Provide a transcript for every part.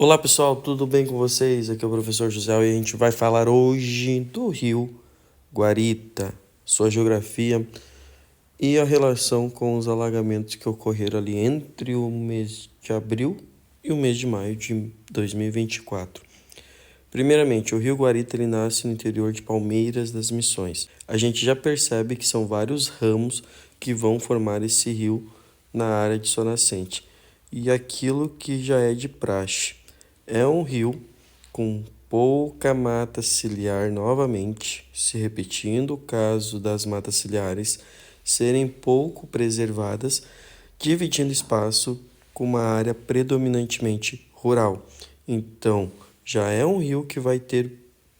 Olá pessoal, tudo bem com vocês? Aqui é o professor José e a gente vai falar hoje do rio Guarita, sua geografia e a relação com os alagamentos que ocorreram ali entre o mês de abril e o mês de maio de 2024. Primeiramente, o rio Guarita ele nasce no interior de Palmeiras das Missões. A gente já percebe que são vários ramos que vão formar esse rio na área de sua nascente. E aquilo que já é de praxe. É um rio com pouca mata ciliar novamente, se repetindo o caso das matas ciliares serem pouco preservadas, dividindo espaço com uma área predominantemente rural. Então, já é um rio que vai ter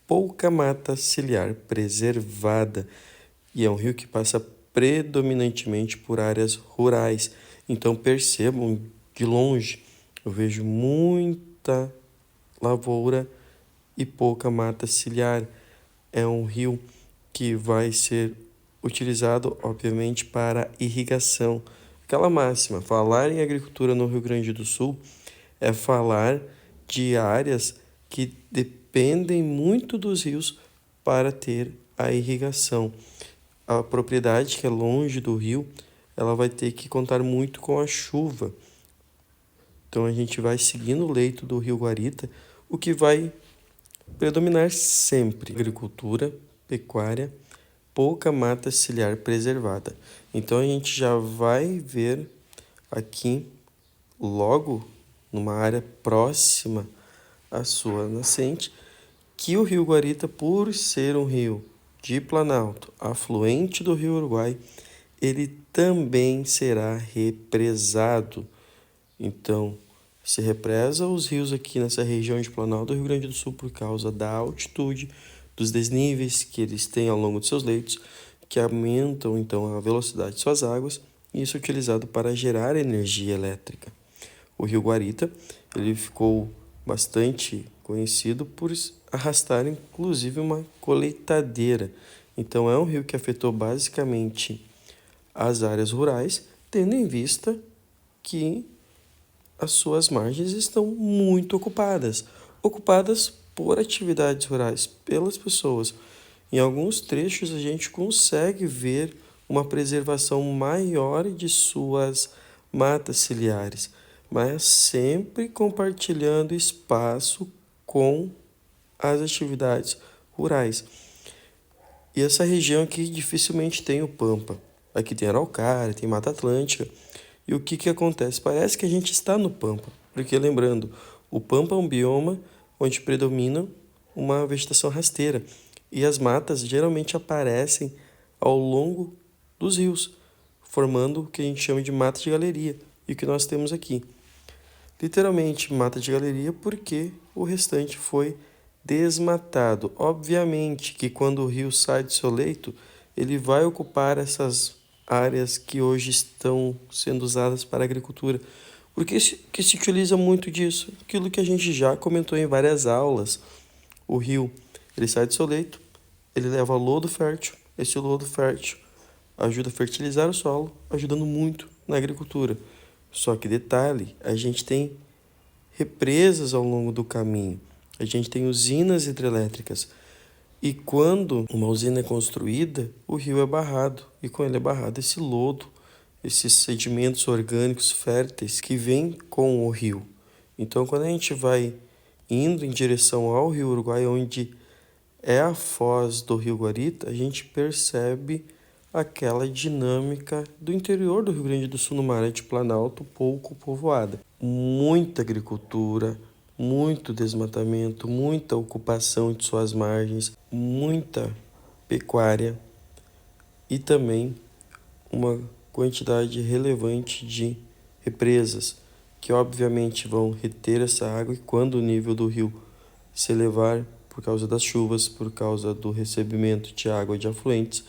pouca mata ciliar preservada e é um rio que passa predominantemente por áreas rurais. Então, percebam de longe, eu vejo muita lavoura e pouca mata ciliar. É um rio que vai ser utilizado, obviamente, para irrigação. Aquela máxima, falar em agricultura no Rio Grande do Sul é falar de áreas que dependem muito dos rios para ter a irrigação. A propriedade que é longe do rio, ela vai ter que contar muito com a chuva. Então a gente vai seguindo o leito do rio Guarita, o que vai predominar sempre agricultura, pecuária, pouca mata ciliar preservada. Então a gente já vai ver aqui, logo numa área próxima à sua nascente, que o rio Guarita, por ser um rio de Planalto, afluente do rio Uruguai, ele também será represado. Então, se represa os rios aqui nessa região de Planalto do Rio Grande do Sul por causa da altitude, dos desníveis que eles têm ao longo de seus leitos, que aumentam então a velocidade de suas águas, e isso é utilizado para gerar energia elétrica. O rio Guarita, ele ficou bastante conhecido por arrastar inclusive uma colheitadeira. Então é um rio que afetou basicamente as áreas rurais, tendo em vista que as suas margens estão muito ocupadas por atividades rurais, pelas pessoas. Em alguns trechos a gente consegue ver uma preservação maior de suas matas ciliares, mas sempre compartilhando espaço com as atividades rurais. E essa região aqui dificilmente tem o Pampa. Aqui tem Araucária, tem Mata Atlântica. E o que que acontece? Parece que a gente está no Pampa, porque lembrando, o Pampa é um bioma onde predomina uma vegetação rasteira e as matas geralmente aparecem ao longo dos rios, formando o que a gente chama de mata de galeria, e o que nós temos aqui. Literalmente mata de galeria porque o restante foi desmatado. Obviamente que quando o rio sai do seu leito, ele vai ocupar essas áreas que hoje estão sendo usadas para a agricultura. Porque que se utiliza muito disso? Aquilo que a gente já comentou em várias aulas. O rio, ele sai do seu leito, ele leva lodo fértil. Esse lodo fértil ajuda a fertilizar o solo, ajudando muito na agricultura. Só que detalhe, a gente tem represas ao longo do caminho. A gente tem usinas hidrelétricas. E quando uma usina é construída, o rio é barrado. E com ele é barrado esse lodo, esses sedimentos orgânicos férteis que vêm com o rio. Então, quando a gente vai indo em direção ao rio Uruguai, onde é a foz do rio Guarita, a gente percebe aquela dinâmica do interior do Rio Grande do Sul, numa área de planalto pouco povoada. Muita agricultura, muito desmatamento, muita ocupação de suas margens, muita pecuária e também uma quantidade relevante de represas, que obviamente vão reter essa água e quando o nível do rio se elevar por causa das chuvas, por causa do recebimento de água de afluentes,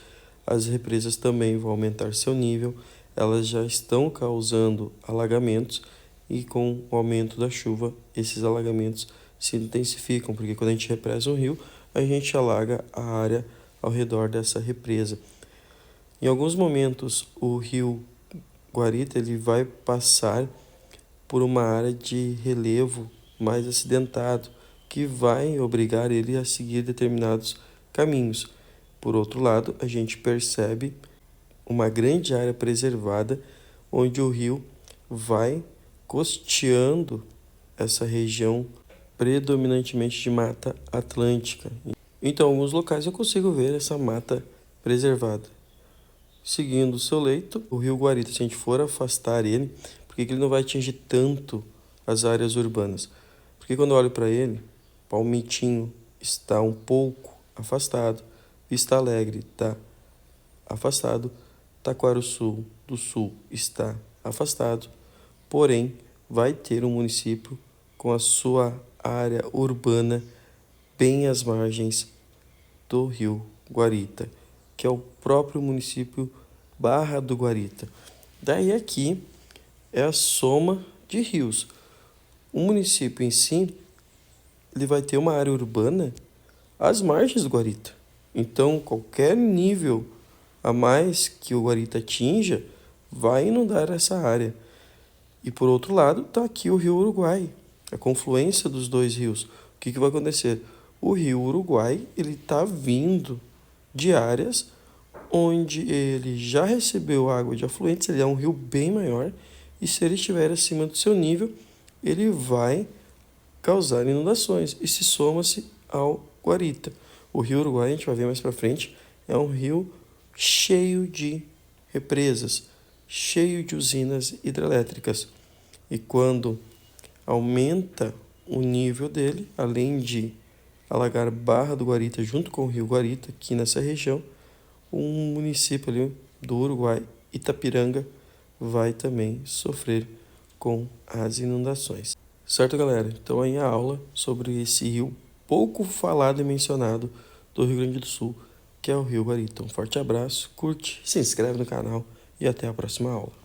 as represas também vão aumentar seu nível, elas já estão causando alagamentos e com o aumento da chuva, esses alagamentos se intensificam, porque quando a gente represa um rio, a gente alaga a área ao redor dessa represa. Em alguns momentos, o rio Guarita ele vai passar por uma área de relevo mais acidentado, que vai obrigar ele a seguir determinados caminhos. Por outro lado, a gente percebe uma grande área preservada onde o rio vai costeando essa região predominantemente de mata atlântica. Então, em alguns locais eu consigo ver essa mata preservada. Seguindo o seu leito, o rio Guarita, se a gente for afastar ele, por que ele não vai atingir tanto as áreas urbanas? Porque quando eu olho para ele, Palmitinho está um pouco afastado, Vista Alegre está afastado, Taquarussu do Sul está afastado, porém vai ter um município com a sua área urbana bem às margens do rio Guarita, que é o próprio município Barra do Guarita. Daí aqui é a soma de rios. O município em si, ele vai ter uma área urbana às margens do Guarita. Então, qualquer nível a mais que o Guarita atinja, vai inundar essa área. E por outro lado, está aqui o rio Uruguai, a confluência dos dois rios. O que vai acontecer? O rio Uruguai ele está vindo de áreas onde ele já recebeu água de afluentes, ele é um rio bem maior, e se ele estiver acima do seu nível, ele vai causar inundações, e se soma-se ao Guarita. O rio Uruguai, a gente vai ver mais para frente, é um rio cheio de represas, cheio de usinas hidrelétricas. E quando aumenta o nível dele, além de alagar Barra do Guarita junto com o rio Guarita, aqui nessa região, um município ali do Uruguai, Itapiranga, vai também sofrer com as inundações. Certo, galera? Então aí a aula sobre esse rio pouco falado e mencionado do Rio Grande do Sul, que é o rio Guarita. Um forte abraço, curte, se inscreve no canal e até a próxima aula.